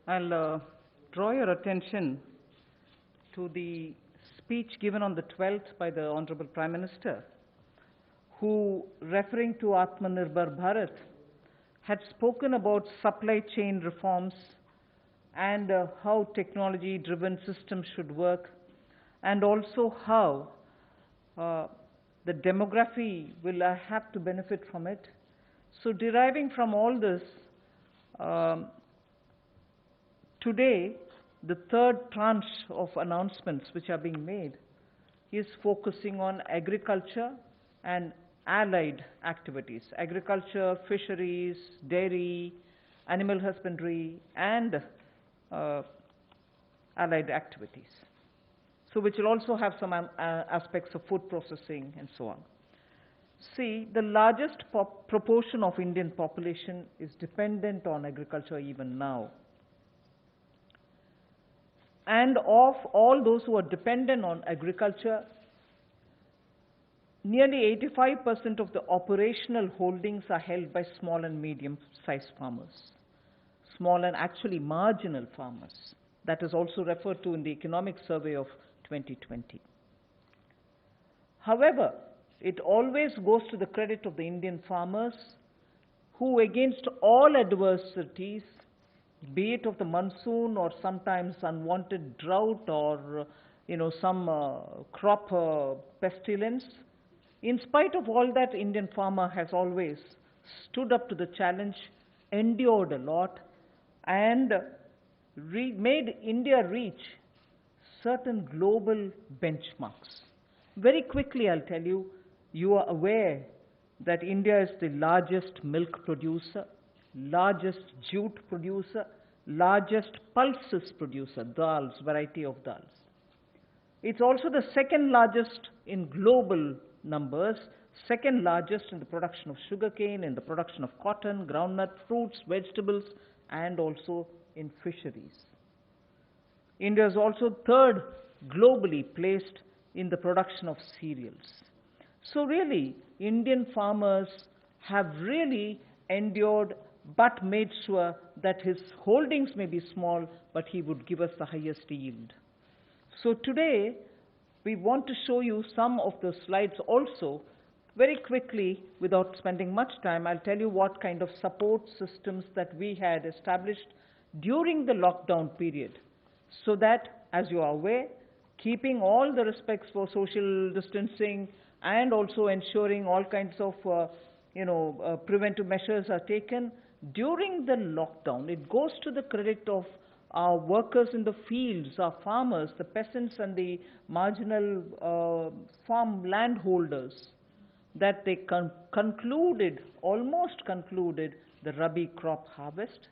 I'll draw your attention to the speech given on the 12th by the Honorable Prime Minister, who, referring to Atmanirbhar Bharat, had spoken about supply chain reforms and how technology-driven systems should work, and also how the demography will have to benefit from it. So deriving from all this, today, the third tranche of announcements which are being made is focusing on agriculture and allied activities. Agriculture, fisheries, dairy, animal husbandry, and allied activities. So which will also have some aspects of food processing and so on. See, the largest proportion of Indian population is dependent on agriculture even now. And of all those who are dependent on agriculture, nearly 85% of the operational holdings are held by small and medium-sized farmers, small and actually marginal farmers. That is also referred to in the Economic Survey of 2020. However, it always goes to the credit of the Indian farmers who, against all adversities, be it of the monsoon or sometimes unwanted drought or some crop pestilence, in spite of all that, Indian farmer has always stood up to the challenge, endured a lot, and made India reach certain global benchmarks. Very quickly, I'll tell you, you are aware that India is the largest milk producer, largest jute producer, largest pulses producer, dals, variety of dals. It's also the second largest in global numbers, second largest in the production of sugarcane, in the production of cotton, groundnut, fruits, vegetables, and also in fisheries. India is also third globally placed in the production of cereals. So really, Indian farmers have really endured but made sure that his holdings may be small, but he would give us the highest yield. So today, we want to show you some of the slides also. Very quickly, without spending much time, I'll tell you what kind of support systems that we had established during the lockdown period, so that, as you are aware, keeping all the respects for social distancing and also ensuring all kinds of preventive measures are taken during the lockdown. It goes to the credit of our workers in the fields, our farmers, the peasants and the marginal farm landholders, that they almost concluded the Rabi crop harvest.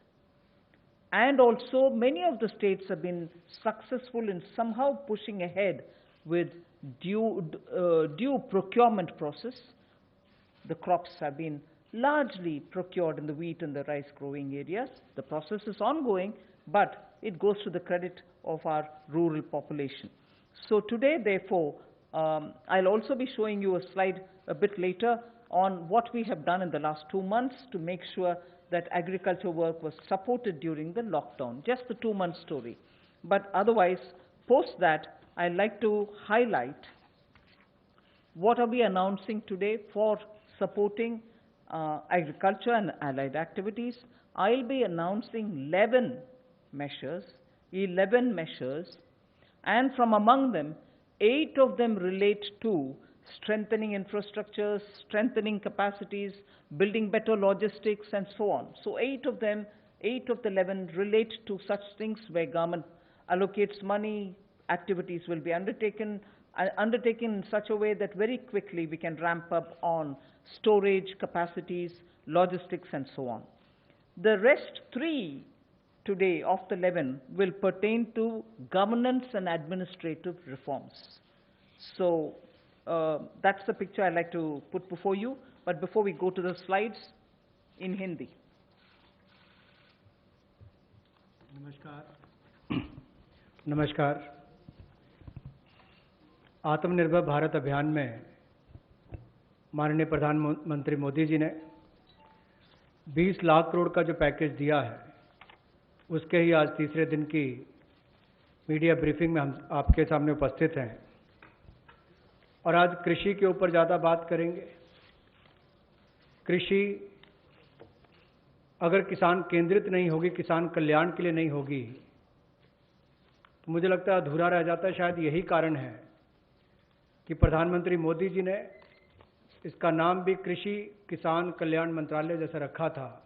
And also many of the states have been successful in somehow pushing ahead with due procurement process. The crops have been largely procured in the wheat and the rice growing areas. The process is ongoing, but it goes to the credit of our rural population. So today, therefore, I'll also be showing you a slide a bit later on what we have done in the last 2 months to make sure that agriculture work was supported during the lockdown, just the 2-month story. But otherwise, post that, I'd like to highlight what are we announcing today for supporting agriculture and allied activities. I'll be announcing 11 measures, and from among them, 8 of them relate to strengthening infrastructures, strengthening capacities, building better logistics, and so on. So 8 of the 11 relate to such things where government allocates money, activities will be undertaken in such a way that very quickly we can ramp up on storage capacities, logistics, and so on. The rest 3 today of the 11 will pertain to governance and administrative reforms. So that's the picture I'd like to put before you. But before we go to the slides, in Hindi. नमस्कार। आत्मनिर्भर भारत अभियान में माननीय प्रधानमंत्री मोदी जी ने 20 लाख करोड़ का जो package दिया है उसके ही आज तीसरे दिन की मीडिया ब्रीफिंग में हम आपके सामने उपस्थित हैं और आज कृषि के ऊपर ज़्यादा बात करेंगे। कृषि अगर किसान केंद्रित नहीं होगी, किसान कल्याण के लिए नहीं होगी, तो मुझे लगता है अधूरा रह जाता है। शायद यही कारण है कि प्रधानमंत्री मोदी जी ने इसका नाम भी कृषि किसान कल्याण मंत्रालय जैसा रखा था।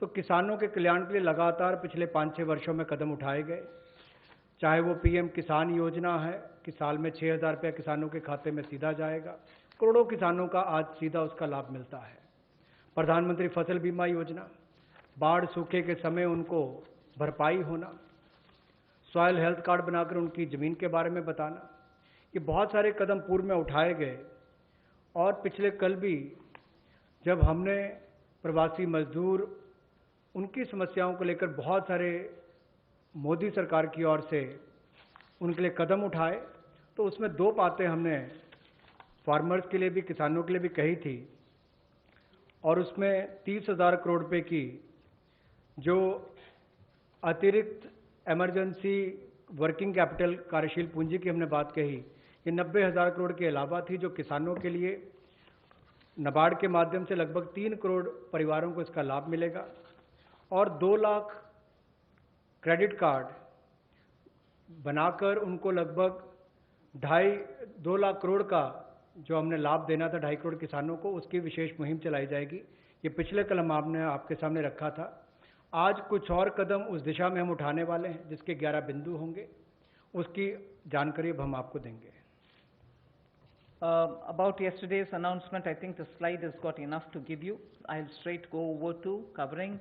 तो किसानों के कल्याण के लिए लगातार पिछले 5-6 वर्षों में कदम उठाए गए, चाहे वो पीएम किसान योजना है कि साल में 6,000 रुपया किसानों के खाते में सीधा जाएगा, करोड़ों किसानों का आज सीधा उसका लाभ मिलता है। प्रधानमंत्री फसल बीमा योजना, बाढ़ सूखे के समय उनको भरपाई होना, सॉयल हेल्थ कार्ड बनाकर उनकी ज़मीन के बारे में बताना, ये बहुत सारे कदम पूर्व में उठाए गए। और पिछले कल भी जब हमने प्रवासी मजदूर, उनकी समस्याओं को लेकर बहुत सारे मोदी सरकार की ओर से उनके लिए कदम उठाए, तो उसमें 2 बातें हमने फार्मर्स के लिए भी, किसानों के लिए भी कही थी। और उसमें 30,000 करोड़ रुपए की जो अतिरिक्त इमरजेंसी वर्किंग कैपिटल कार्यशील पूंजी की हमने बात कही, ये 90,000 करोड़ के अलावा थी, जो किसानों के लिए नाबार्ड के माध्यम से लगभग 3 करोड़ परिवारों को इसका लाभ मिलेगा। और 2 लाख क्रेडिट कार्ड बनाकर उनको लगभग 2 लाख करोड़ का जो हमने लाभ देना था 2.5 करोड़ किसानों को, उसकी विशेष मुहिम चलाई जाएगी। ये पिछले कल हमने आपके सामने रखा था। आज कुछ और कदम उस दिशा में हम उठाने वाले हैं, जिसके 11 बिंदु होंगे, उसकी जानकारी अब हम आपको देंगे। About yesterday's announcement, I think the slide has got enough to give you. I'll straight go over to covering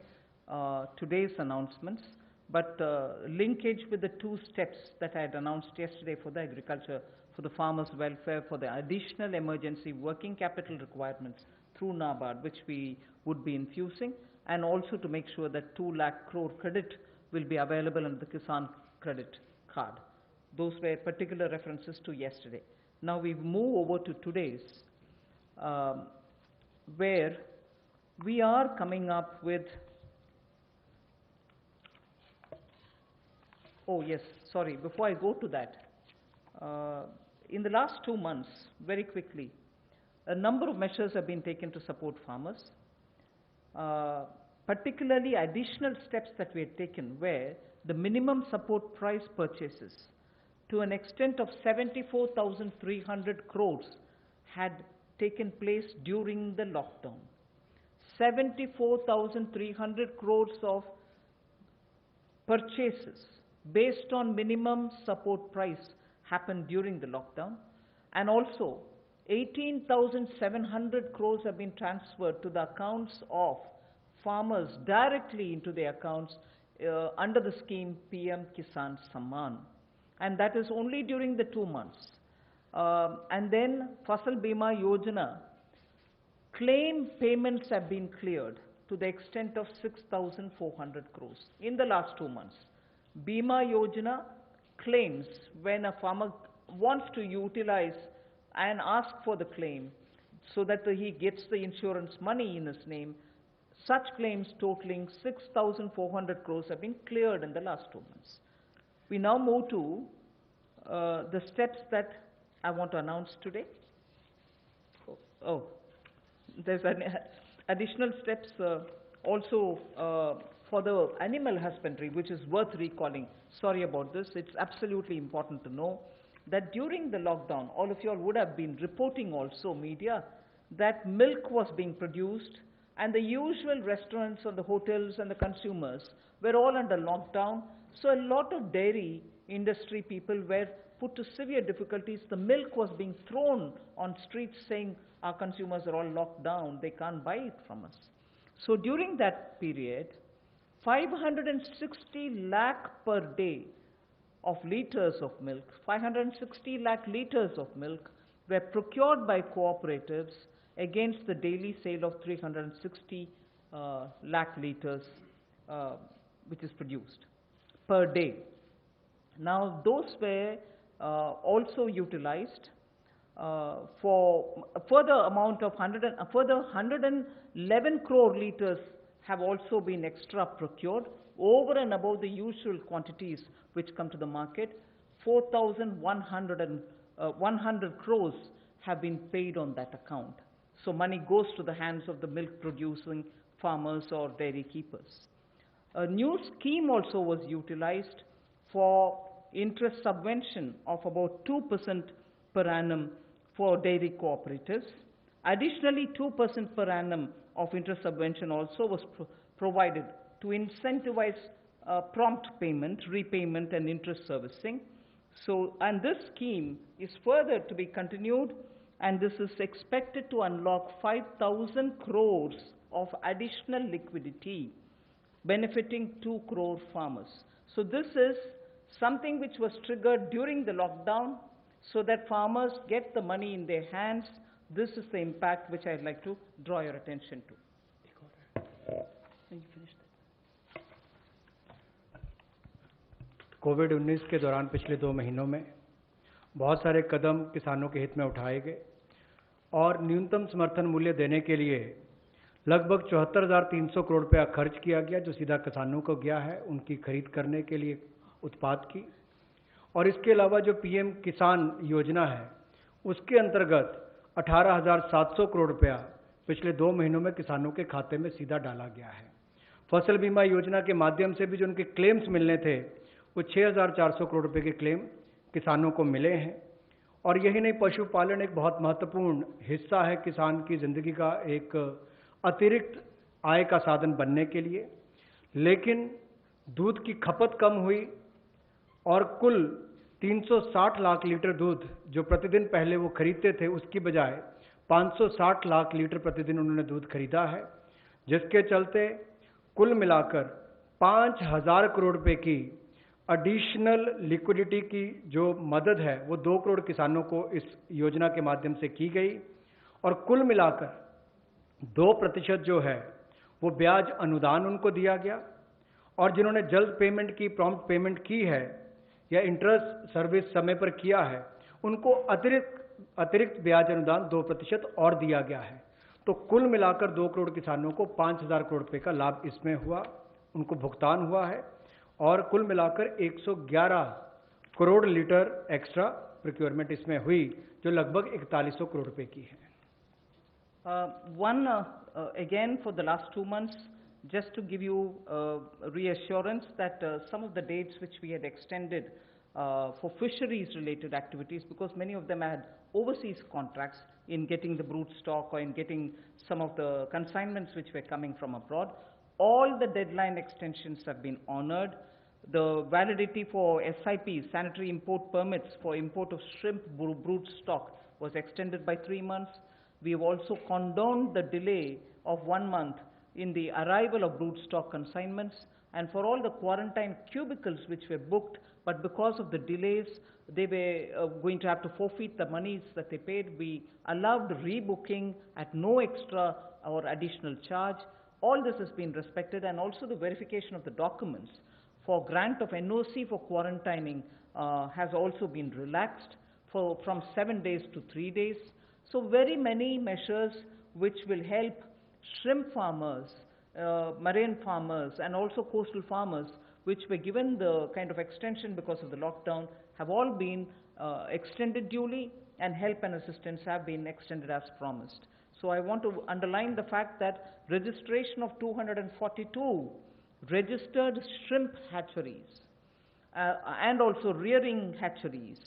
today's announcements, but linkage with the 2 steps that I had announced yesterday for the agriculture, for the farmers' welfare, for the additional emergency working capital requirements through NABARD, which we would be infusing, and also to make sure that 2 lakh crore credit will be available under the Kisan credit card. Those were particular references to yesterday. Now we move over to today's, where we are coming up with, oh yes, sorry, before I go to that, in the last 2 months, very quickly, a number of measures have been taken to support farmers. Particularly additional steps that we had taken were the minimum support price purchases to an extent of 74,300 crores had taken place during the lockdown. 74,300 crores of purchases based on minimum support price happened during the lockdown, and also 18,700 crores have been transferred to the accounts of farmers directly into their accounts under the scheme PM Kisan Samman. And that is only during the 2 months. And then Fasal Bima Yojana, claim payments have been cleared to the extent of 6,400 crores in the last 2 months. Bima Yojana claims, when a farmer wants to utilize and ask for the claim so that he gets the insurance money in his name, such claims totaling 6,400 crores have been cleared in the last 2 months. We now move to the steps that I want to announce today. There's additional steps also for the animal husbandry, which is worth recalling. Sorry about this. It's absolutely important to know that during the lockdown, all of you all would have been reporting also, media, that milk was being produced, and the usual restaurants and the hotels and the consumers were all under lockdown. So a lot of dairy industry people were put to severe difficulties. The milk was being thrown on streets saying our consumers are all locked down, they can't buy it from us. So during that period, 560 lakh per day of liters of milk, 560 lakh liters of milk were procured by cooperatives against the daily sale of 360 lakh liters which is produced per day. Now those were also utilized for a further amount of 111 crore liters have also been extra procured over and above the usual quantities which come to the market. 4,100 crores have been paid on that account. So money goes to the hands of the milk producing farmers or dairy keepers. A new scheme also was utilized for interest subvention of about 2% per annum for dairy cooperatives. Additionally, 2% per annum of interest subvention also was provided to incentivize prompt payment, repayment and interest servicing. So, and this scheme is further to be continued, and this is expected to unlock 5,000 crores of additional liquidity benefiting 2 crore farmers. So this is something which was triggered during the lockdown so that farmers get the money in their hands. This is the impact which I'd like to draw your attention to. कोविड-19 के दौरान पिछले 2 महीनों में बहुत सारे कदम किसानों के हित में उठाए गए और न्यूनतम समर्थन मूल्य देने के लिए लगभग 74,300 करोड़ रुपया खर्च किया गया, जो सीधा किसानों को गया है उनकी खरीद करने के लिए उत्पाद की। और इसके अलावा जो पीएम किसान योजना है उसके अंतर्गत 18,700 करोड़ रुपया पिछले 2 महीनों में किसानों के खाते में सीधा डाला गया है। फसल बीमा योजना के माध्यम से भी जो उनके क्लेम्स मिलने थे वो 6,400 करोड़ रुपए के क्लेम किसानों को मिले हैं। और यही नहीं, पशुपालन एक बहुत महत्वपूर्ण हिस्सा है किसान की जिंदगी का, एक अतिरिक्त आय का साधन बनने के लिए। लेकिन दूध की खपत कम हुई और कुल 360 लाख लीटर दूध जो प्रतिदिन पहले वो खरीदते थे उसकी बजाय 560 लाख लीटर प्रतिदिन उन्होंने दूध खरीदा है, जिसके चलते कुल मिलाकर 5,000 करोड़ रुपए की एडिशनल लिक्विडिटी की जो मदद है वो 2 करोड़ किसानों को इस योजना के माध्यम से की गई। और कुल मिलाकर 2% जो है वो ब्याज अनुदान उनको दिया गया, और जिन्होंने जल्द पेमेंट की, प्रॉम्प्ट पेमेंट की है या इंटरेस्ट सर्विस समय पर किया है, उनको अतिरिक्त ब्याज अनुदान 2% और दिया गया है। तो कुल मिलाकर 2 करोड़ किसानों को 5,000 करोड़ रुपए का लाभ इसमें हुआ, उनको भुगतान हुआ है। और कुल मिलाकर 111 करोड़ लीटर एक्स्ट्रा प्रोक्योरमेंट इसमें हुई, जो लगभग 4100 करोड़ रुपए की है। Again, for the last 2 months, just to give you reassurance that some of the dates which we had extended for fisheries-related activities, because many of them had overseas contracts in getting the brood stock or in getting some of the consignments which were coming from abroad, all the deadline extensions have been honored. The validity for SIPs, sanitary import permits for import of shrimp brood stock, was extended by 3 months. We have also condoned the delay of 1 month in the arrival of brood stock consignments, and for all the quarantine cubicles which were booked, but because of the delays, they were going to have to forfeit the monies that they paid. We allowed rebooking at no extra or additional charge. All this has been respected, and also the verification of the documents for grant of NOC for quarantining has also been relaxed from 7 days to 3 days. So very many measures which will help shrimp farmers, marine farmers and also coastal farmers, which were given the kind of extension because of the lockdown, have all been extended duly, and help and assistance have been extended as promised. So I want to underline the fact that registration of 242 registered shrimp hatcheries and also rearing hatcheries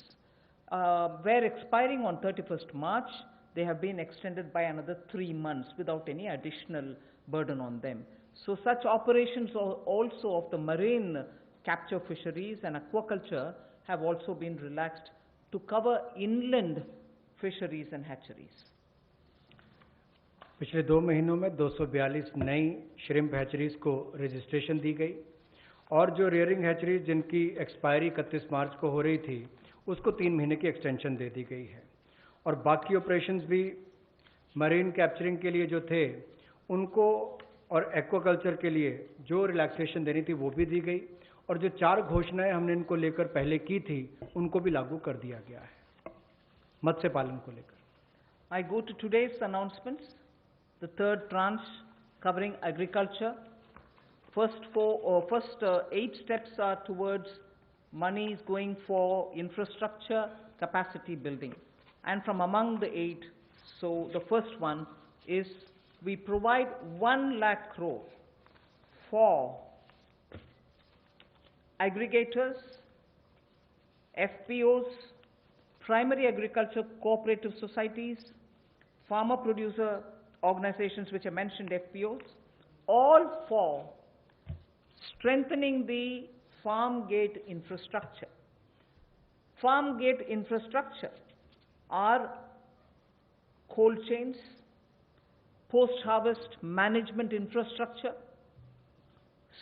were expiring on 31st March. They have been extended by another 3 months without any additional burden on them. So such operations also of the marine capture fisheries and aquaculture have also been relaxed to cover inland fisheries and hatcheries. पिछले 2 महीनों में 242 नई shrimp hatcheries को registration दी गई, और जो rearing hatcheries जिनकी expiry 31 मार्च को हो रही थी उसको 3 महीने की एक्सटेंशन दे दी गई है। और बाकी ऑपरेशंस भी मरीन कैप्चरिंग के लिए जो थे उनको और एक्वाकल्चर के लिए जो रिलैक्सेशन देनी थी वो भी दी गई, और जो 4 घोषणाएं हमने इनको लेकर पहले की थी उनको भी लागू कर दिया गया है मत्स्य पालन को लेकर। I go to today's announcements. The third tranche covering agriculture first 8 steps are towards money is going for infrastructure capacity building. And from among the 8, so the first one is we provide 1 lakh crore for aggregators, FPOs, primary agriculture cooperative societies, farmer producer organizations which I mentioned, FPOs, all for strengthening the farm gate infrastructure. Farm gate infrastructure are cold chains, post-harvest management infrastructure,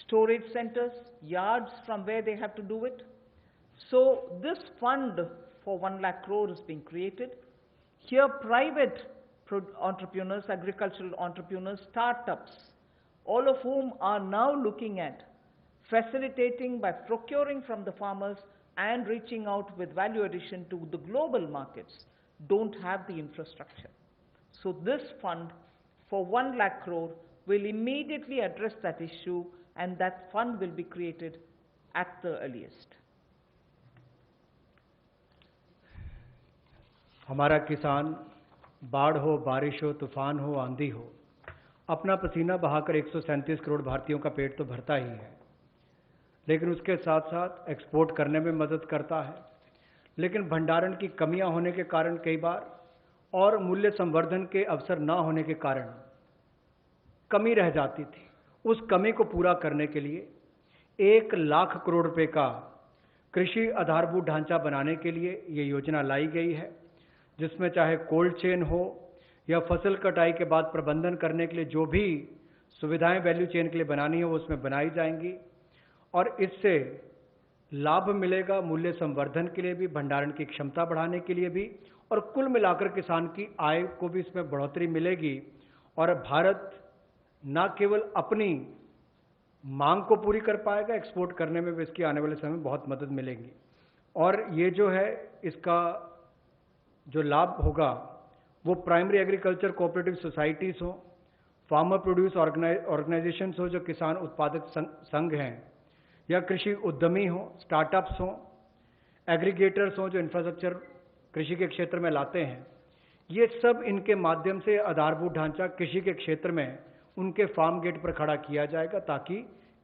storage centers, yards from where they have to do it. So this fund for 1 lakh crore is being created. Here private entrepreneurs, agricultural entrepreneurs, startups, all of whom are now looking at facilitating by procuring from the farmers and reaching out with value addition to the global markets, don't have the infrastructure. So this fund for 1 lakh crore will immediately address that issue, and that fund will be created at the earliest. हमारा किसान बाढ़ हो, बारिश हो, तूफान हो, आंधी हो, अपना पसीना बहाकर 137 करोड़ भारतीयों का पेट तो भरता ही है, लेकिन उसके साथ साथ एक्सपोर्ट करने में मदद करता है। लेकिन भंडारण की कमियां होने के कारण कई बार और मूल्य संवर्धन के अवसर न होने के कारण कमी रह जाती थी। उस कमी को पूरा करने के लिए 1 लाख करोड़ रुपए का कृषि आधारभूत ढांचा बनाने के लिए ये योजना लाई गई है, जिसमें चाहे कोल्ड चेन हो या फसल कटाई के बाद प्रबंधन करने के लिए जो भी सुविधाएं वैल्यू चेन के लिए बनानी है वो उसमें बनाई जाएंगी, और इससे लाभ मिलेगा मूल्य संवर्धन के लिए भी, भंडारण की क्षमता बढ़ाने के लिए भी, और कुल मिलाकर किसान की आय को भी इसमें बढ़ोतरी मिलेगी। और भारत न केवल अपनी मांग को पूरी कर पाएगा, एक्सपोर्ट करने में भी इसकी आने वाले समय में बहुत मदद मिलेगी। और ये जो है इसका जो लाभ होगा वो प्राइमरी एग्रीकल्चर कोऑपरेटिव सोसाइटीज़ हो, फार्मर प्रोड्यूस ऑर्गेनाइजेशंस हो जो किसान उत्पादक संघ हैं, या कृषि उद्यमी हो, स्टार्टअप्स हो, एग्रीगेटर्स हो जो इंफ्रास्ट्रक्चर कृषि के क्षेत्र में लाते हैं, ये सब इनके माध्यम से आधारभूत ढांचा कृषि के क्षेत्र में उनके फार्म गेट पर खड़ा किया जाएगा ताकि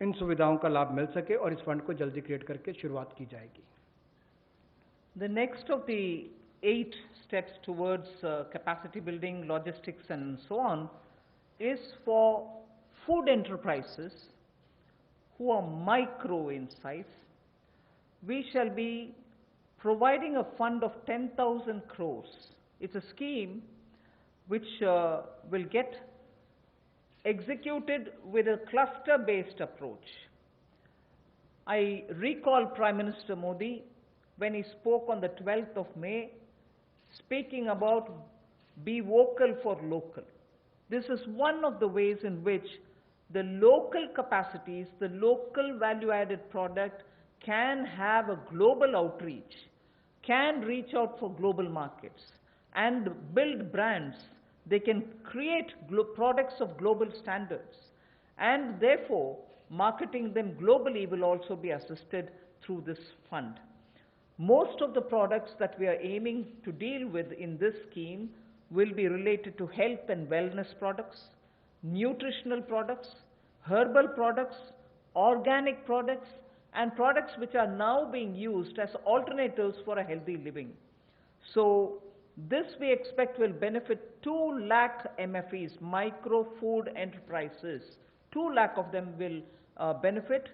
इन सुविधाओं का लाभ मिल सके, और इस फंड को जल्दी क्रिएट करके शुरुआत की जाएगी। The next of the 8 steps towards capacity building, logistics and so on is for food enterprises who are micro in size. We shall be providing a fund of 10,000 crores. It's a scheme which will get executed with a cluster-based approach. I recall Prime Minister Modi when he spoke on the 12th of May, speaking about be vocal for local. This is one of the ways in which the local capacities, the local value-added product can have a global outreach, can reach out for global markets and build brands. They can create products of global standards, and therefore marketing them globally will also be assisted through this fund. Most of the products that we are aiming to deal with in this scheme will be related to health and wellness products, nutritional products, herbal products, organic products, and products which are now being used as alternatives for a healthy living. So this we expect will benefit 2 lakh MFEs, micro food enterprises. 2 lakh of them will benefit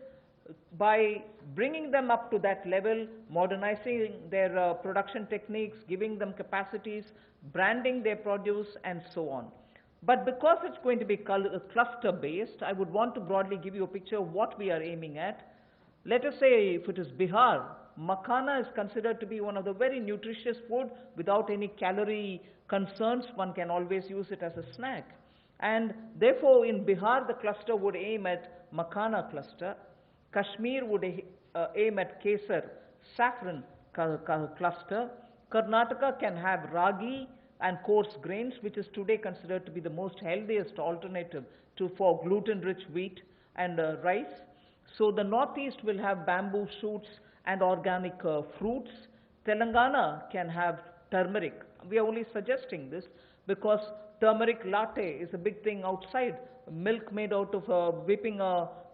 by bringing them up to that level, modernizing their production techniques, giving them capacities, branding their produce and so on. But because it's going to be cluster based, I would want to broadly give you a picture of what we are aiming at. Let us say if it is Bihar, makhana is considered to be one of the very nutritious food without any calorie concerns. One can always use it as a snack. And therefore in Bihar the cluster would aim at makhana cluster. Kashmir would aim at kesar, saffron cluster. Karnataka can have ragi and coarse grains, which is today considered to be the most healthiest alternative for gluten-rich wheat. and rice. So the Northeast will have bamboo shoots and organic fruits. Telangana can have turmeric. We are only suggesting this because turmeric latte is a big thing outside. Milk made out of whipping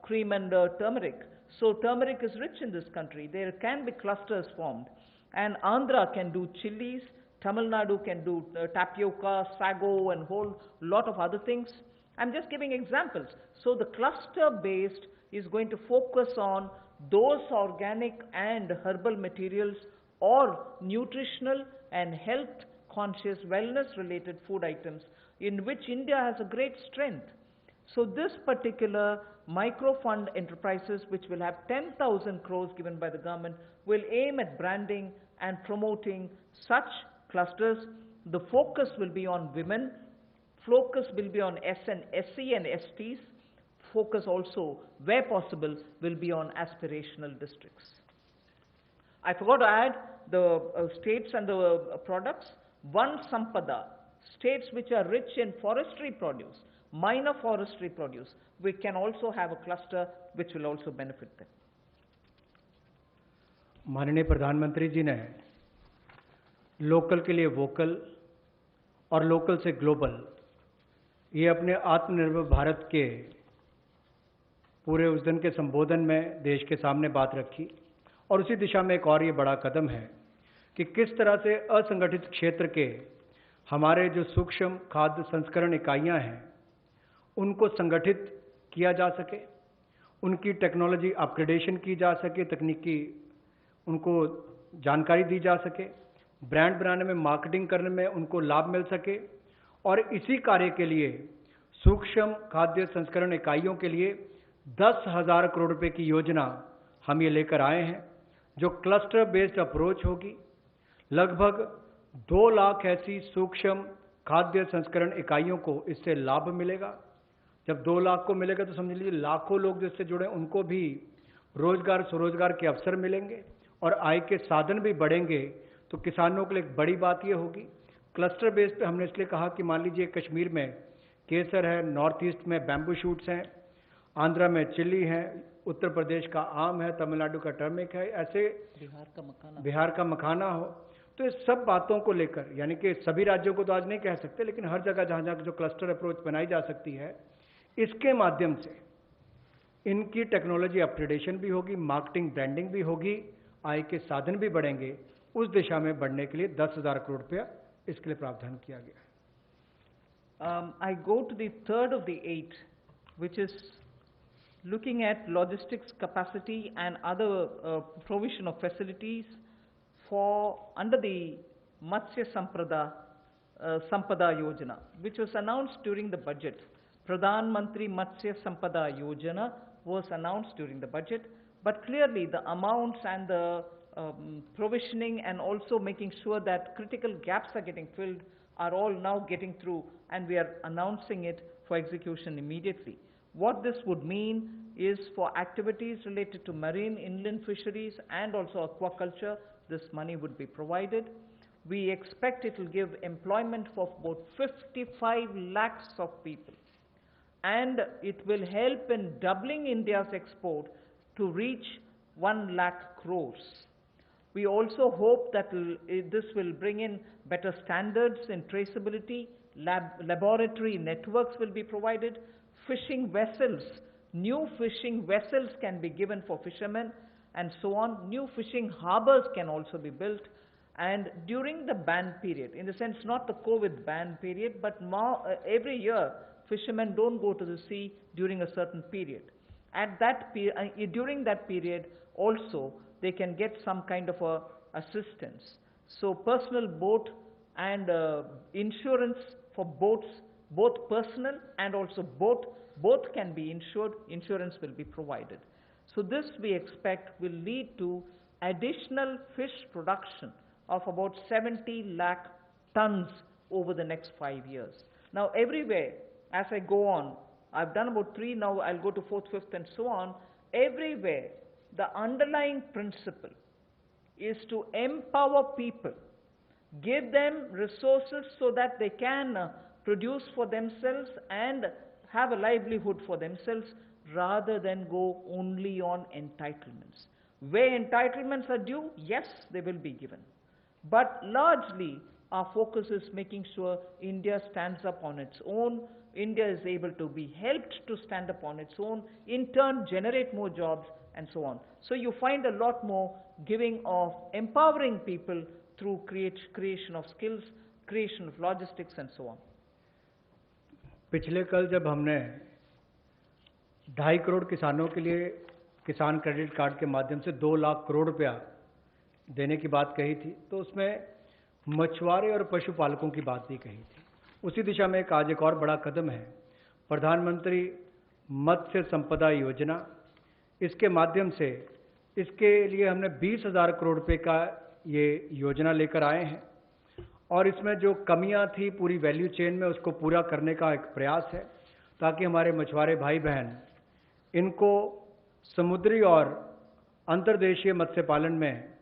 cream and turmeric. So turmeric is rich in this country. There can be clusters formed. And Andhra can do chilies. Tamil Nadu can do tapioca, sago, and whole lot of other things. I'm just giving examples. So the cluster-based is going to focus on those organic and herbal materials or nutritional and health-conscious, wellness-related food items in which India has a great strength. So this particular micro-fund enterprises, which will have 10,000 crores given by the government, will aim at branding and promoting such clusters. The focus will be on women. Focus will be on SC and STs. Focus also, where possible, will be on aspirational districts. I forgot to add the states and the products. One Sampada, states which are rich in forestry produce, minor forestry produce, we can also have a cluster which will also benefit them. माननीय प्रधानमंत्री जी ने local के लिए vocal और local से global ये अपने आत्मनिर्भर भारत के पूरे उस दिन के संबोधन में देश के सामने बात रखी और उसी दिशा में एक और ये बड़ा कदम है कि किस तरह से असंगठित क्षेत्र के हमारे जो सूक्ष्म खाद्य संस्करण इकाइयां हैं उनको संगठित किया जा सके, उनकी टेक्नोलॉजी अपग्रेडेशन की जा सके, तकनीकी उनको जानकारी दी जा सके, ब्रांड बनाने में, मार्केटिंग करने में उनको लाभ मिल सके। और इसी कार्य के लिए सूक्ष्म खाद्य संस्करण इकाइयों के लिए 10,000 करोड़ रुपए की योजना हम ये लेकर आए हैं, जो क्लस्टर बेस्ड अप्रोच होगी। लगभग 2 लाख ऐसी सूक्ष्म खाद्य संस्करण इकाइयों को इससे लाभ मिलेगा। जब 2 लाख को मिलेगा तो समझ लीजिए लाखों लोग जिससे जुड़े उनको भी रोजगार स्वरोजगार के अवसर मिलेंगे और आय के साधन भी बढ़ेंगे। तो किसानों के लिए एक बड़ी बात ये होगी। क्लस्टर बेस पे हमने इसलिए कहा कि मान लीजिए कश्मीर में केसर है, नॉर्थ ईस्ट में बैम्बू शूट्स हैं, आंध्रा में चिली है, उत्तर प्रदेश का आम है, तमिलनाडु का टर्मिक है, ऐसे बिहार का मखाना हो। तो इस सब बातों को लेकर, यानी कि सभी राज्यों को तो आज नहीं कह सकते, लेकिन हर जगह जहाँ जहाँ जो क्लस्टर अप्रोच बनाई जा सकती है, इसके माध्यम से इनकी टेक्नोलॉजी अपग्रेडेशन भी होगी, मार्केटिंग ब्रांडिंग भी होगी, आय के साधन भी बढ़ेंगे। उस दिशा में बढ़ने के लिए 10,000 करोड़ रुपया इसके लिए प्रावधान किया गया। I go to the third of the 8, which is looking at logistics capacity and other provision of facilities for under the Matsya Sampada Yojana, which was announced during the budget. Pradhan Mantri Matsya Sampada Yojana was announced during the budget, but clearly the amounts and the provisioning and also making sure that critical gaps are getting filled are all now getting through, and we are announcing it for execution immediately. What this would mean is for activities related to marine, inland fisheries and also aquaculture, this money would be provided. We expect it will give employment for about 55 lakhs of people, and it will help in doubling India's export to reach 1 lakh crores. We also hope that this will bring in better standards in traceability, laboratory networks will be provided, fishing vessels, new fishing vessels can be given for fishermen and so on. New fishing harbors can also be built, and during the ban period, in the sense not the COVID ban period, but every year fishermen don't go to the sea during a certain period. At that during that period also they can get some kind of a assistance. So personal boat and insurance for boats, both personal and also both can be insured, insurance will be provided. So this we expect will lead to additional fish production of about 70 lakh tons over the next 5 years. Now everywhere, as I go on, I've done about 3, now I'll go to 4th, 5th and so on. Everywhere, the underlying principle is to empower people, give them resources so that they can produce for themselves and have a livelihood for themselves, rather than go only on entitlements. Where entitlements are due, yes, they will be given. But largely, our focus is making sure India stands up on its own, India is able to be helped to stand up on its own, in turn generate more jobs and so on. So you find a lot more giving of empowering people through creation of skills, creation of logistics and so on. पिछले कल जब हमने 2.5 करोड़ किसानों के लिए किसान credit card के माध्यम से 2 लाख करोड़ रुपया देने की बात कही थी, तो उसमें मछुआरे और पशुपालकों की बात भी कही थी। उसी दिशा में आज एक और बड़ा कदम है, प्रधानमंत्री मत्स्य संपदा योजना। इसके माध्यम से इसके लिए हमने 20,000 करोड़ रुपए का ये योजना लेकर आए हैं और इसमें जो कमियां थी पूरी वैल्यू चेन में उसको पूरा करने का एक प्रयास है, ताकि हमारे मछुआरे भाई बहन इनको समुद्री और अंतर्देशीय मत्स्य पालन में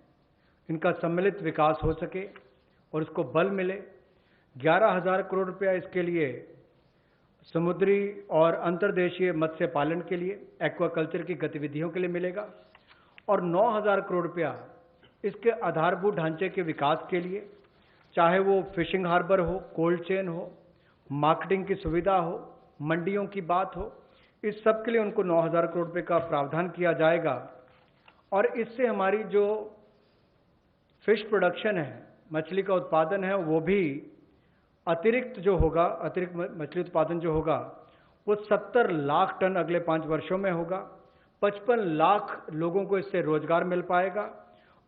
इनका सम्मिलित विकास हो सके और उसको बल मिले। 11,000 करोड़ रुपया इसके लिए समुद्री और अंतर्देशीय मत्स्य पालन के लिए, एक्वाकल्चर की गतिविधियों के लिए मिलेगा और 9,000 करोड़ रुपया इसके आधारभूत ढांचे के विकास के लिए, चाहे वो फिशिंग हार्बर हो, कोल्ड चेन हो, मार्केटिंग की सुविधा हो, मंडियों की बात हो, इस सब के लिए उनको 9,000 करोड़ रुपए का प्रावधान किया जाएगा। और इससे हमारी जो फिश प्रोडक्शन है, मछली का उत्पादन है, वो भी अतिरिक्त मछली उत्पादन जो होगा वो 70 लाख टन अगले 5 वर्षों में होगा। 55 लाख लोगों को इससे रोजगार मिल पाएगा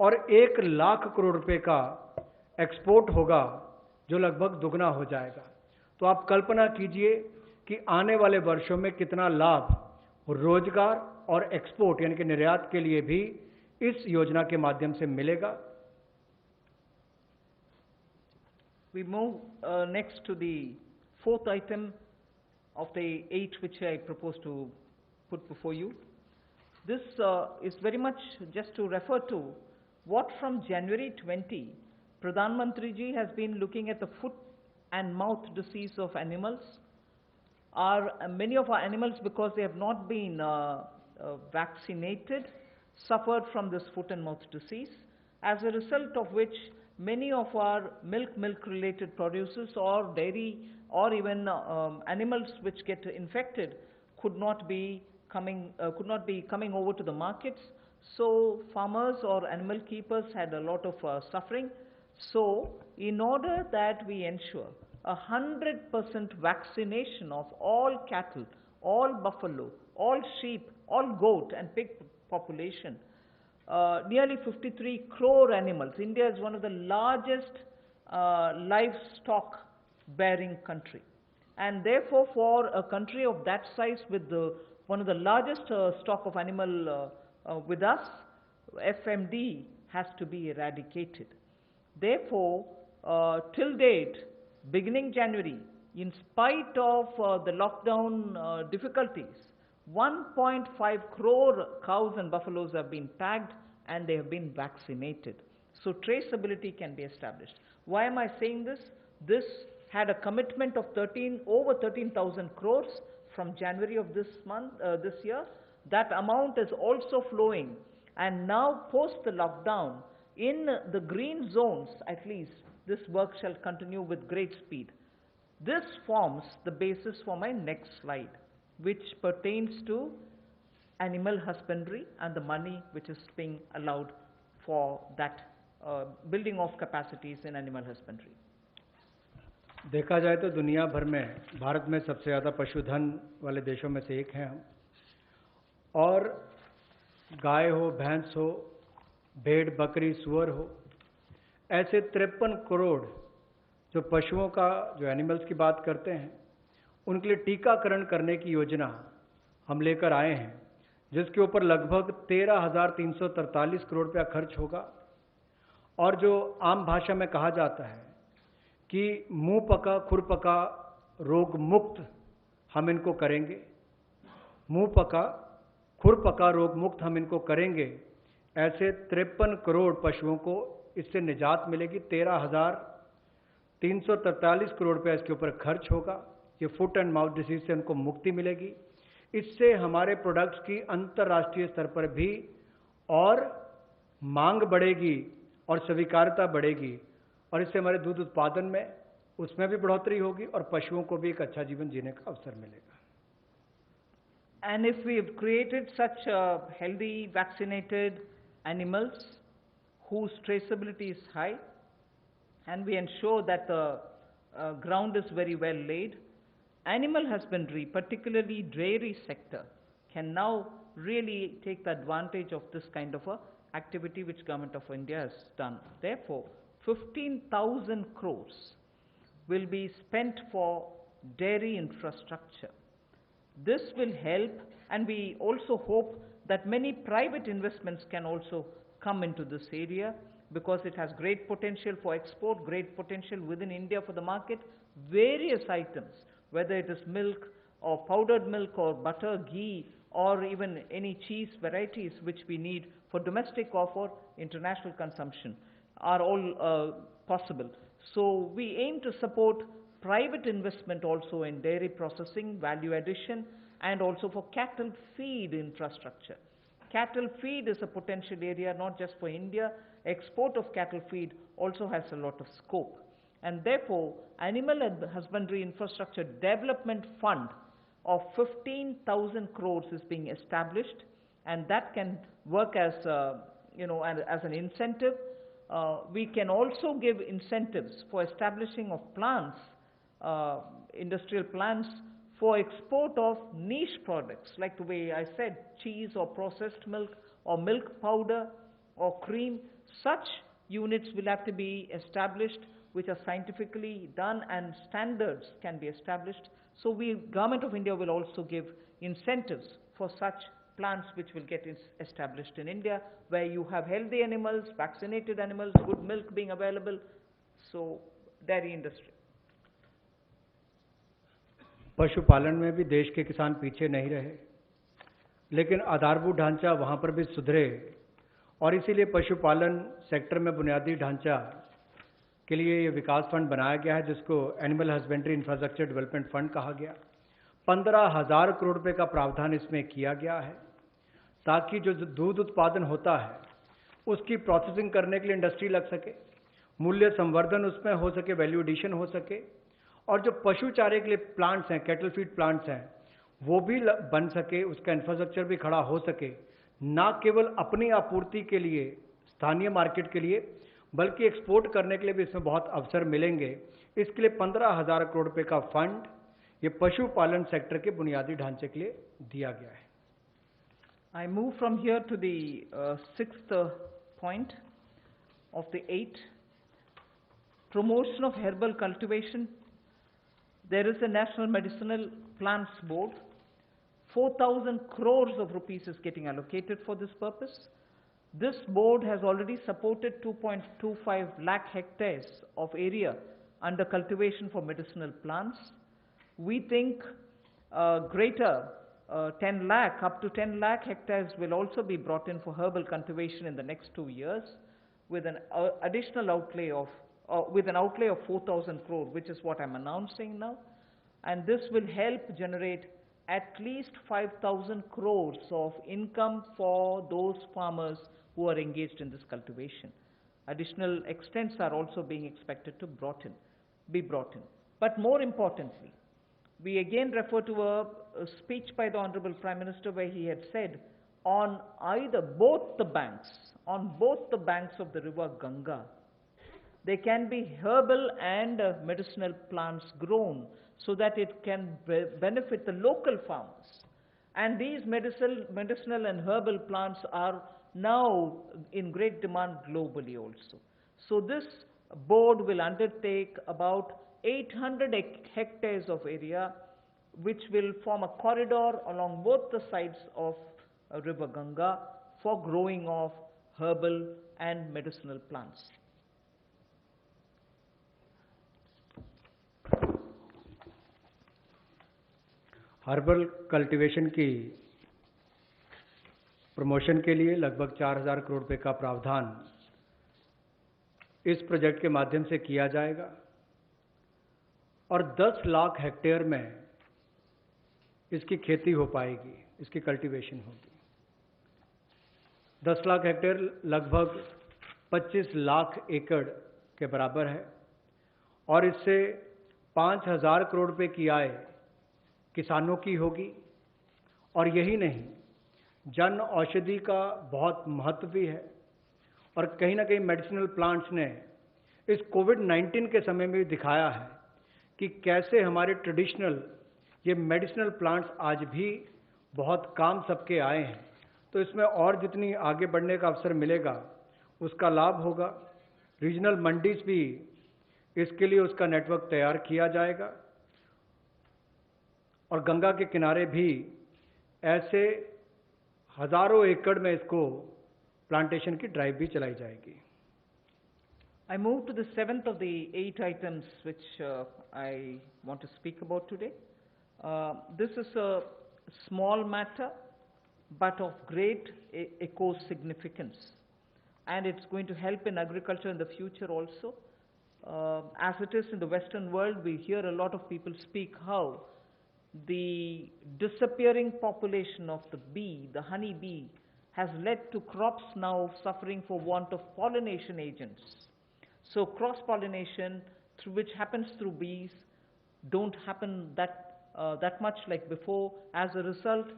और 1 लाख करोड़ रुपए का एक्सपोर्ट होगा, जो लगभग दुगना हो जाएगा। तो आप कल्पना कीजिए कि आने वाले वर्षों में कितना लाभ रोजगार और एक्सपोर्ट यानी कि निर्यात के लिए भी इस योजना के माध्यम से मिलेगा। We move next to the 4th item of the 8 which I propose to put before you. This is very much just to refer to what from January 20, Pradhan Mantri ji has been looking at the foot and mouth disease of animals. Many of our animals, because they have not been vaccinated, suffered from this foot and mouth disease, as a result of which many of our milk-related producers or dairy or even animals which get infected could not be coming over to the markets. So farmers or animal keepers had a lot of suffering. So in order that we ensure 100% vaccination of all cattle, all buffalo, all sheep, all goat and pig population, nearly 53 crore animals. India is one of the largest livestock bearing country, and therefore for a country of that size with one of the largest stock of animal with us, FMD has to be eradicated. Therefore, till date, beginning January, in spite of the lockdown difficulties, 1.5 crore cows and buffaloes have been tagged and they have been vaccinated. So traceability can be established. Why am I saying this? This had a commitment of over 13,000 crores from January of this year. That amount is also flowing, and now post the lockdown, in the green zones at least, this work shall continue with great speed. This forms the basis for my next slide, which pertains to animal husbandry and the money which is being allowed for that building of capacities in animal husbandry. देखा जाए तो दुनिया भर में भारत में सबसे ज़्यादा पशुधन वाले देशों में से एक हैं हम, और गाय हो, भैंस हो, भेड़, बकरी, सुअर हो, ऐसे 53 करोड़ जो पशुओं का, जो एनिमल्स की बात करते हैं, उनके लिए टीकाकरण करने की योजना हम लेकर आए हैं, जिसके ऊपर लगभग 13,343 करोड़ रुपया खर्च होगा। और जो आम भाषा में कहा जाता है कि मुंह पका खुर पका रोग मुक्त हम इनको करेंगे, मुंह पका खुर पका रोग मुक्त हम इनको करेंगे, ऐसे 53 करोड़ पशुओं को इससे निजात मिलेगी। 13,343 करोड़ रुपया इसके ऊपर खर्च होगा। ये फुट एंड माउथ डिसीज से उनको मुक्ति मिलेगी। इससे हमारे प्रोडक्ट्स की अंतर्राष्ट्रीय स्तर पर भी और मांग बढ़ेगी और स्वीकार्यता बढ़ेगी, और इससे हमारे दूध उत्पादन में उसमें भी बढ़ोतरी होगी और पशुओं को भी एक अच्छा जीवन जीने का अवसर मिलेगा। And if we have created such healthy, vaccinated animals whose traceability is high, and we ensure that the ground is very well laid, animal husbandry, particularly dairy sector, can now really take the advantage of this kind of a activity which Government of India has done. Therefore, 15,000 crores will be spent for dairy infrastructure. This will help, and we also hope that many private investments can also come into this area, because it has great potential for export, great potential within India for the market. Various items, whether it is milk or powdered milk or butter, ghee, or even any cheese varieties which we need for domestic or for international consumption, are all possible. So we aim to support private investment also in dairy processing, value addition, and also for cattle feed infrastructure. Cattle feed is a potential area not just for India. Export of cattle feed also has a lot of scope. And therefore, Animal Husbandry Infrastructure Development Fund of 15,000 crores is being established, and that can work as, as an incentive. We can also give incentives for establishing of plants, industrial plants for export of niche products, like the way I said, cheese or processed milk or milk powder or cream. Such units will have to be established which are scientifically done, and standards can be established. So Government of India will also give incentives for such plants which will get established in India, where you have healthy animals, vaccinated animals, good milk being available. So dairy industry. पशुपालन में भी देश के किसान पीछे नहीं रहे, लेकिन आधारभूत ढांचा वहां पर भी सुधरे, और इसीलिए पशुपालन सेक्टर में बुनियादी ढांचा के लिए ये विकास फंड बनाया गया है, जिसको animal husbandry infrastructure development fund कहा गया। 15,000 करोड़ रुपए का प्रावधान इसमें किया गया है, ताकि जो दूध उत्पादन होता है उसकी प्रोसेसिंग करने के लिए इंडस्ट्री लग सके, मूल्य संवर्धन उसमें हो सके, वैल्यू एडिशन हो सके, और जो पशु चारे के लिए प्लांट्स हैं, कैटल फीड प्लांट्स हैं, वो भी बन सके, उसका इंफ्रास्ट्रक्चर भी खड़ा हो सके, ना केवल अपनी आपूर्ति के लिए, स्थानीय मार्केट के लिए, बल्कि एक्सपोर्ट करने के लिए भी इसमें बहुत अवसर मिलेंगे। इसके लिए 15,000 करोड़ रुपए का फंड ये पशुपालन सेक्टर के बुनियादी ढांचे के लिए दिया गया है। I move from here to the sixth point of the 8. Promotion of herbal cultivation. There is a National Medicinal Plants Board. 4,000 crores of rupees is getting allocated for this purpose. This board has already supported 2.25 lakh hectares of area under cultivation for medicinal plants. We think greater 10 lakh, up to 10 lakh hectares will also be brought in for herbal cultivation in the next 2 years, with an additional outlay of, with an outlay of 4,000 crore, which is what I'm announcing now. And this will help generate at least 5,000 crores of income for those farmers who are engaged in this cultivation. Additional extents are also being expected to be brought in. But more importantly, we again refer to a speech by the Honorable Prime Minister, where he had said, on both the banks of the river Ganga, there can be herbal and medicinal plants grown, so that it can benefit the local farmers. And these medicinal and herbal plants are now in great demand globally also. So this board will undertake about 800 hectares of area, which will form a corridor along both the sides of river Ganga for growing of herbal and medicinal plants. Herbal cultivation की promotion के लिए लगभग 4,000 करोड़ रुपए का प्रावधान इस project के माध्यम से किया जाएगा, और 10 लाख हेक्टेयर में इसकी खेती हो पाएगी, इसकी कल्टीवेशन होगी। 10 लाख हेक्टेयर लगभग 25 लाख एकड़ के बराबर है और इससे 5,000 करोड़ रुपए की आय किसानों की होगी। और यही नहीं, जन औषधि का बहुत महत्व भी है और कहीं ना कहीं मेडिसिनल प्लांट्स ने इस कोविड-19 के समय में भी दिखाया है कि कैसे हमारे ट्रेडिशनल ये मेडिसिनल प्लांट्स आज भी बहुत काम सबके आए हैं। तो इसमें और जितनी आगे बढ़ने का अवसर मिलेगा उसका लाभ होगा। रीजनल मंडीज भी, इसके लिए उसका नेटवर्क तैयार किया जाएगा और गंगा के किनारे भी ऐसे हजारों एकड़ में इसको प्लांटेशन की ड्राइव भी चलाई जाएगी। I move to the seventh of the 8 items which I want to speak about today. This is a small matter but of great eco significance, and it's going to help in agriculture in the future also. As it is in the Western world, we hear a lot of people speak how the disappearing population of the bee, the honey bee, has led to crops now suffering for want of pollination agents. So cross-pollination, which happens through bees, don't happen that much like before. As a result,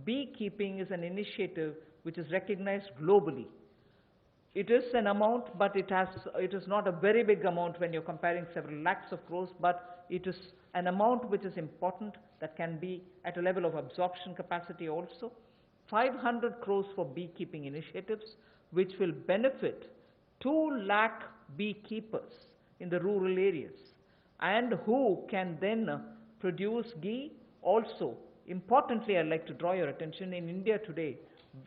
beekeeping is an initiative which is recognized globally. It is an amount, but it is not a very big amount when you're comparing several lakhs of crores, but it is an amount which is important, that can be at a level of absorption capacity also. 500 crores for beekeeping initiatives, which will benefit 2 lakh beekeepers in the rural areas, and who can then produce ghee. Also, importantly, I'd like to draw your attention, in India today,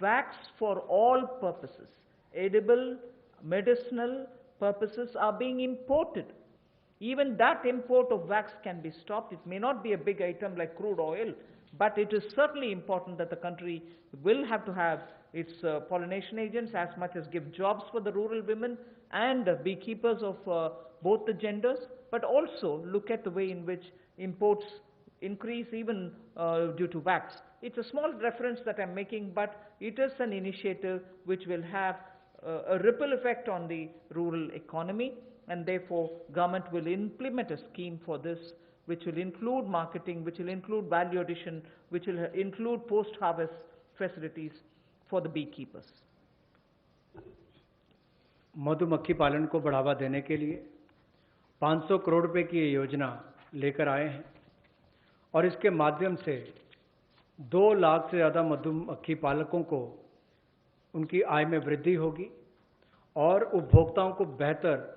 wax for all purposes, edible, medicinal purposes, are being imported. Even that import of wax can be stopped. It may not be a big item like crude oil, but it is certainly important that the country will have to have its pollination agents, as much as give jobs for the rural women and beekeepers of both the genders, but also look at the way in which imports increase even due to wax. It's a small reference that I'm making, but it is an initiative which will have a ripple effect on the rural economy, and therefore government will implement a scheme for this, which will include marketing, which will include value addition, which will include post-harvest facilities for the beekeepers. मधुमक्खी पालन को बढ़ावा देने के लिए 500 करोड़ रुपए की ये योजना लेकर आए हैं और इसके माध्यम से 2 लाख से ज़्यादा मधुमक्खी पालकों को उनकी आय में वृद्धि होगी और उपभोक्ताओं को बेहतर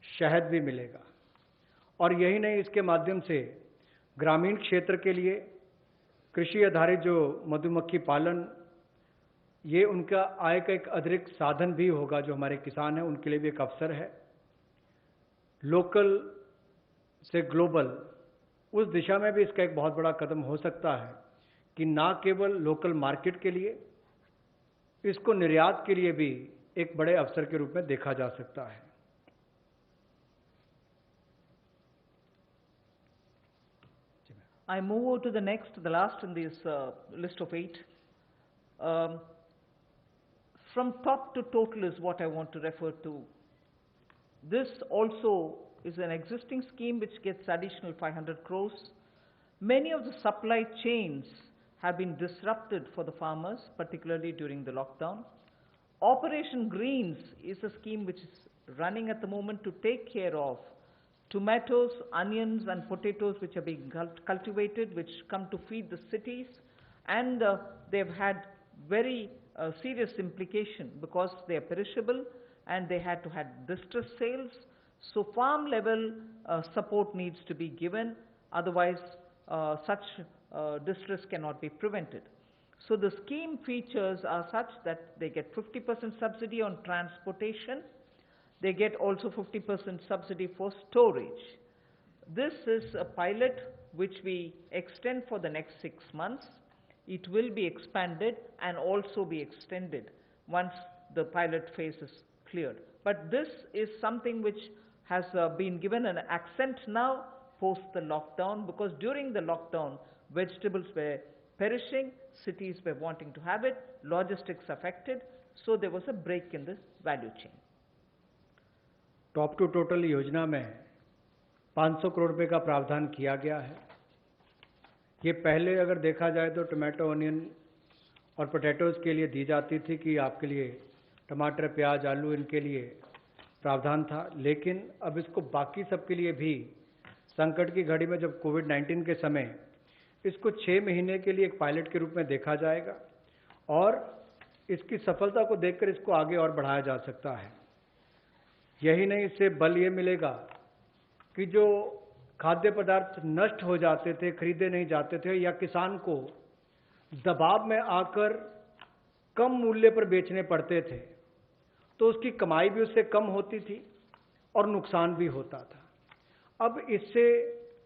शहद भी मिलेगा। और यही नहीं, इसके माध्यम से ग्रामीण क्षेत्र के लिए कृषि आधारित जो मधुमक्खी पालन, ये उनका आय का एक अतिरिक्त साधन भी होगा। जो हमारे किसान हैं उनके लिए भी एक अवसर है। लोकल से ग्लोबल, उस दिशा में भी इसका एक बहुत बड़ा कदम हो सकता है कि ना केवल लोकल मार्केट के लिए, इसको निर्यात के लिए भी एक बड़े अवसर के रूप में देखा जा सकता है। I move over to the next, the last in this list of 8. From top to total is what I want to refer to. This also is an existing scheme which gets additional 500 crores. Many of the supply chains have been disrupted for the farmers, particularly during the lockdown. Operation Greens is a scheme which is running at the moment to take care of tomatoes, onions and potatoes which are being cultivated, which come to feed the cities, and they've had very serious implication because they are perishable and they had to have distress sales. So farm level support needs to be given, otherwise such distress cannot be prevented. So the scheme features are such that they get 50% subsidy on transportation. They get also 50% subsidy for storage. This is a pilot which we extend for the next 6 months. It will be expanded and also be extended once the pilot phase is cleared. But this is something which has been given an accent now post the lockdown, because during the lockdown vegetables were perishing, cities were wanting to have it, logistics affected, so there was a break in the value chain. Top to total योजना में 500 करोड़ रुपए का प्रावधान किया गया है। ये पहले अगर देखा जाए तो टमाटो, ऑनियन और पोटैटोज़ के लिए दी जाती थी कि आपके लिए टमाटर, प्याज, आलू इनके लिए प्रावधान था, लेकिन अब इसको बाकी सबके लिए भी संकट की घड़ी में जब कोविड-19 के समय इसको 6 महीने के लिए एक पायलट के रूप में देखा जाएगा और इसकी सफलता को देखकर इसको आगे और बढ़ाया जा सकता है। यही नहीं, इससे बल ये मिलेगा कि जो खाद्य पदार्थ नष्ट हो जाते थे, खरीदे नहीं जाते थे या किसान को दबाव में आकर कम मूल्य पर बेचने पड़ते थे, तो उसकी कमाई भी उससे कम होती थी और नुकसान भी होता था। अब इससे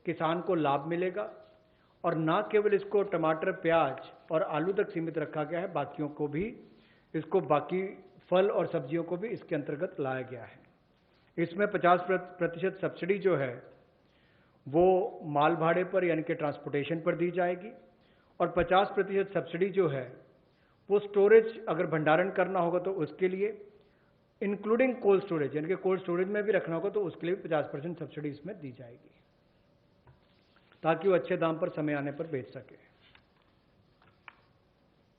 किसान को लाभ मिलेगा और न केवल इसको टमाटर, प्याज और आलू तक सीमित रखा गया है, बाकियों को भी, इसको बाकी फल और सब्जियों को भी इसके अंतर्गत लाया गया है। इसमें 50% सब्सिडी जो है वो माल भाड़े पर यानी कि ट्रांसपोर्टेशन पर दी जाएगी और 50% सब्सिडी जो है वो स्टोरेज, अगर भंडारण करना होगा तो उसके लिए, इंक्लूडिंग कोल्ड स्टोरेज, यानी कि कोल्ड स्टोरेज में भी रखना होगा तो उसके लिए 50% सब्सिडी इसमें दी जाएगी ताकि वो अच्छे दाम पर समय आने पर बेच सके।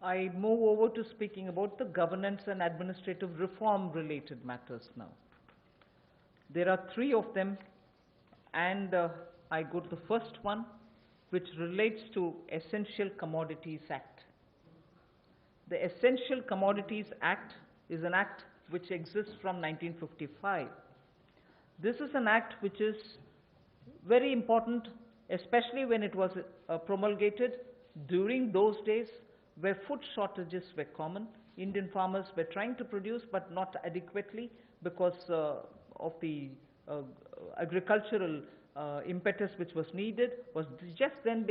I move over to speaking about the governance and administrative reform related matters now. There are 3 of them, and I go to the first one, which relates to Essential Commodities Act. The Essential Commodities Act is an act which exists from 1955. This is an act which is very important, especially when it was promulgated during those days where food shortages were common. Indian farmers were trying to produce but not adequately because of the agricultural impetus which was needed was just then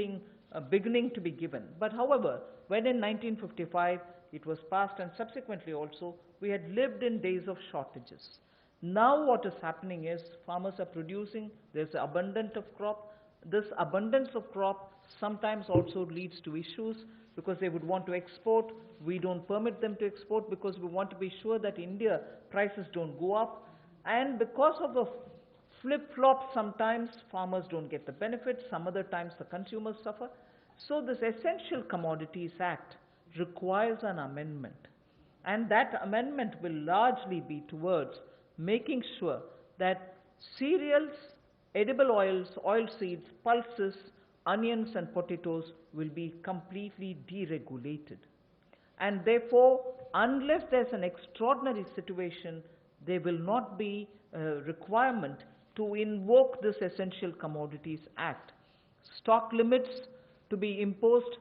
beginning to be given. But however, when in 1955 it was passed and subsequently also we had lived in days of shortages. Now what is happening is farmers are producing, there's abundance of crop. This abundance of crop sometimes also leads to issues because they would want to export. We don't permit them to export because we want to be sure that India prices don't go up. And because of the flip-flop, sometimes farmers don't get the benefit, some other times the consumers suffer. So this Essential Commodities Act requires an amendment. And that amendment will largely be towards making sure that cereals, edible oils, oilseeds, pulses, onions and potatoes will be completely deregulated. And therefore, unless there's an extraordinary situation, there will not be a requirement to invoke this Essential Commodities Act. Stock limits to be imposed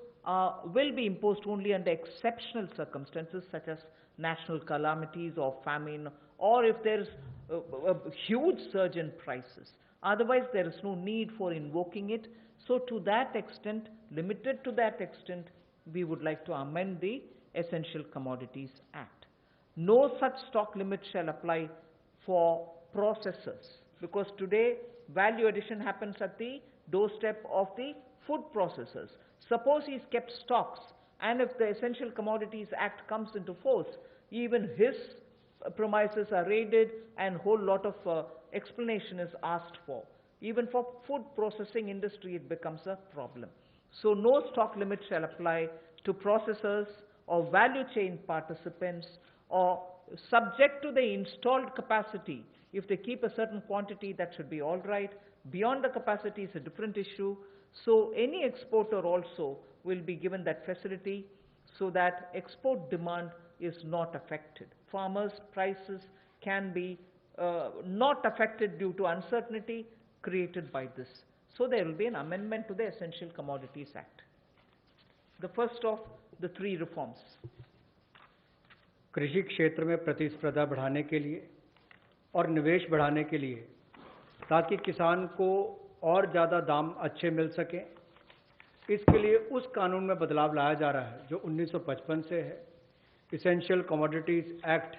will be imposed only under exceptional circumstances such as national calamities or famine, or if there is a huge surge in prices. Otherwise, there is no need for invoking it. So to that extent, limited to that extent, we would like to amend the Essential Commodities Act. No such stock limit shall apply for processors, because today value addition happens at the doorstep of the food processors. Suppose he's kept stocks, and if the Essential Commodities Act comes into force, even his premises are raided and a whole lot of explanation is asked for. Even for food processing industry, it becomes a problem. So no stock limit shall apply to processors or value chain participants, or subject to the installed capacity. If they keep a certain quantity, that should be all right. Beyond the capacity is a different issue. So any exporter also will be given that facility so that export demand is not affected. Farmers' prices can be not affected due to uncertainty created by this. So there will be an amendment to the Essential Commodities Act. The first of the 3 reforms. कृषि क्षेत्र में प्रतिस्पर्धा बढ़ाने के लिए और निवेश बढ़ाने के लिए, ताकि किसान को और ज़्यादा दाम अच्छे मिल सकें, इसके लिए उस कानून में बदलाव लाया जा रहा है जो 1955 से है। इसेंशियल कमोडिटीज एक्ट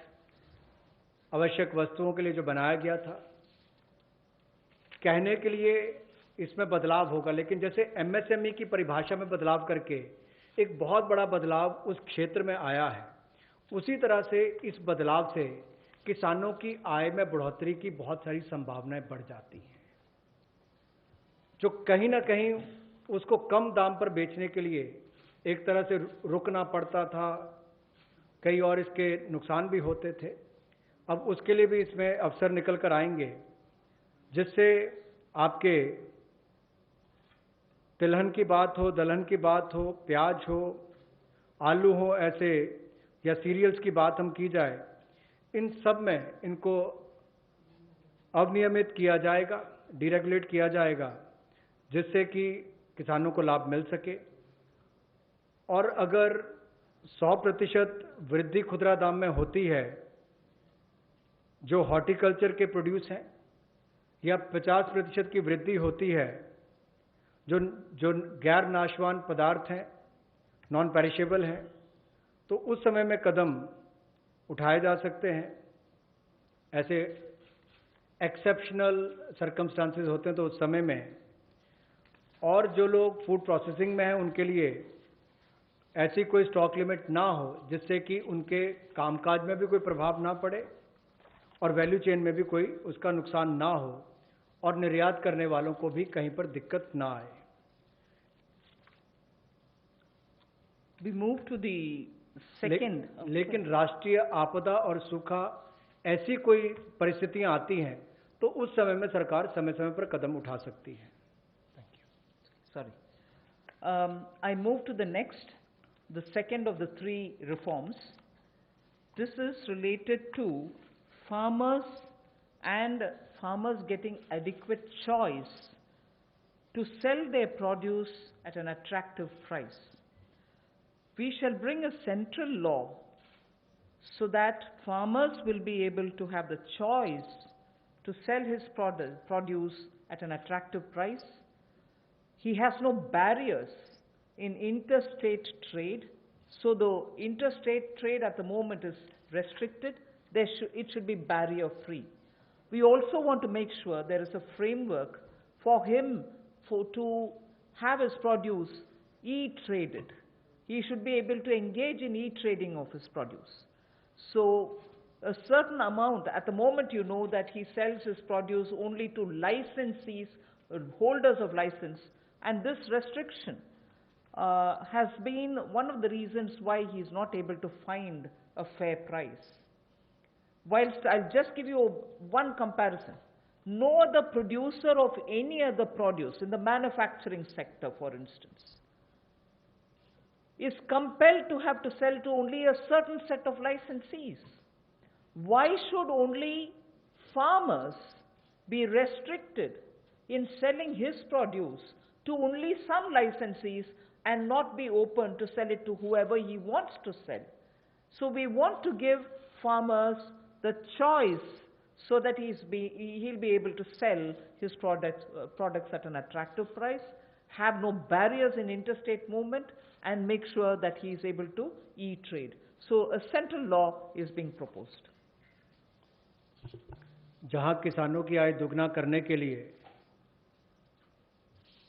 आवश्यक वस्तुओं के लिए जो बनाया गया था, कहने के लिए इसमें बदलाव होगा, लेकिन जैसे एमएसएमई की परिभाषा में बदलाव करके एक बहुत बड़ा बदलाव उस क्षेत्र में आया है, उसी तरह से इस बदलाव से किसानों की आय में बढ़ोतरी की बहुत सारी संभावनाएं बढ़ जाती हैं, जो कहीं ना कहीं उसको कम दाम पर बेचने के लिए एक तरह से रुकना पड़ता था, कई और इसके नुकसान भी होते थे। अब उसके लिए भी इसमें अवसर निकल कर आएंगे, जिससे आपके तिलहन की बात हो, दलहन की बात हो, प्याज हो, आलू हो, ऐसे या सीरियल्स की बात हम की जाए, इन सब में इनको अवनियमित किया जाएगा, डीरेगुलेट किया जाएगा, जिससे कि किसानों को लाभ मिल सके। और अगर 100% वृद्धि खुदरा दाम में होती है जो हॉर्टिकल्चर के प्रोड्यूस हैं, या 50% की वृद्धि होती है जो गैर नाशवान पदार्थ हैं, नॉन पेरिशेबल हैं, तो उस समय में कदम उठाए जा सकते हैं। ऐसे एक्सेप्शनल सर्कमस्टांसेस होते हैं तो उस समय में, और जो लोग फूड प्रोसेसिंग में हैं उनके लिए ऐसी कोई स्टॉक लिमिट ना हो जिससे कि उनके कामकाज में भी कोई प्रभाव ना पड़े और वैल्यू चेन में भी कोई उसका नुकसान ना हो, और निर्यात करने वालों को भी कहीं पर दिक्कत ना आए। We move to the second. लेकिन राष्ट्रीय आपदा और सूखा ऐसी कोई परिस्थितियां आती हैं तो उस समय में सरकार समय समय पर कदम उठा सकती है। Sorry. I move to the next, the second of the three reforms. This is related to farmers and farmers getting adequate choice to sell their produce at an attractive price. We shall bring a central law so that farmers will be able to have the choice to sell his produce at an attractive price. He has no barriers in interstate trade, so the interstate trade at the moment is restricted. It should be barrier free. We also want to make sure there is a framework for him to have his produce e-traded. He should be able to engage in e-trading of his produce. So a certain amount, at the moment you know that he sells his produce only to licensees, holders of license, and this restriction has been one of the reasons why he is not able to find a fair price. Whilst I'll just give you one comparison. No other producer of any other produce in the manufacturing sector, for instance, is compelled to have to sell to only a certain set of licensees. Why should only farmers be restricted in selling his produce to only some licensees and not be open to sell it to whoever he wants to sell? So we want to give farmers the choice so that he'll be able to sell his products at an attractive price, have no barriers in interstate movement, and make sure that he is able to e-trade. So a central law is being proposed. जहां किसानों की आय दुगना करने के लिए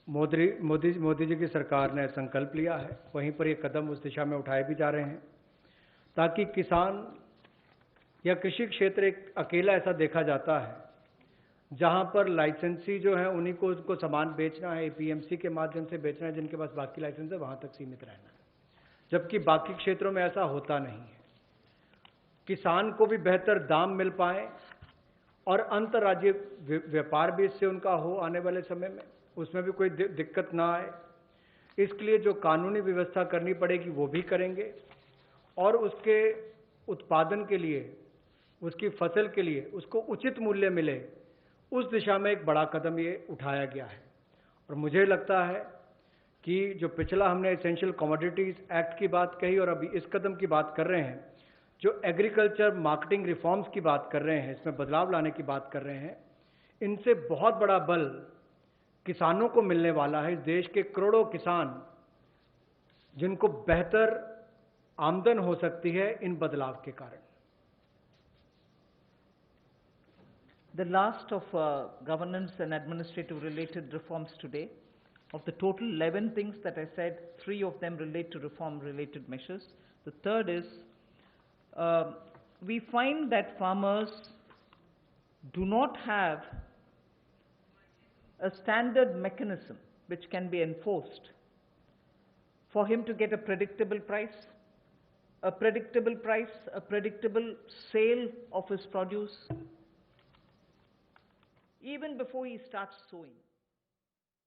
मोदी जी की सरकार ने संकल्प लिया है, वहीं पर ये कदम उस दिशा में उठाए भी जा रहे हैं ताकि किसान या कृषि क्षेत्र एक अकेला ऐसा देखा जाता है जहां पर लाइसेंसी जो है उन्हीं को उनको सामान बेचना है, एपीएमसी के माध्यम से बेचना है, जिनके पास बाकी लाइसेंस है वहां तक सीमित रहना है, जबकि बाकी क्षेत्रों में ऐसा होता नहीं है। किसान को भी बेहतर दाम मिल पाए और अंतर्राज्यीय व्यापार भी इससे उनका हो आने वाले समय में, उसमें भी कोई दिक्कत ना आए, इसके लिए जो कानूनी व्यवस्था करनी पड़ेगी वो भी करेंगे, और उसके उत्पादन के लिए, उसकी फसल के लिए उसको उचित मूल्य मिले, उस दिशा में एक बड़ा कदम ये उठाया गया है। और मुझे लगता है कि जो पिछला हमने एसेंशियल कमोडिटीज एक्ट की बात कही और अभी इस कदम की बात कर रहे हैं, जो एग्रीकल्चर मार्केटिंग रिफॉर्म्स की बात कर रहे हैं, इसमें बदलाव लाने की बात कर रहे हैं, इनसे बहुत बड़ा बल किसानों को मिलने वाला है। इस देश के करोड़ों किसान जिनको बेहतर आमदन हो सकती है इन बदलाव के कारण। the last of governance and administrative related reforms today. Of the total 11 things that I said, 3 of them relate to reform related measures. The third is, we find that farmers do not have a standard mechanism which can be enforced for him to get a predictable price, a predictable sale of his produce, even before he starts sowing.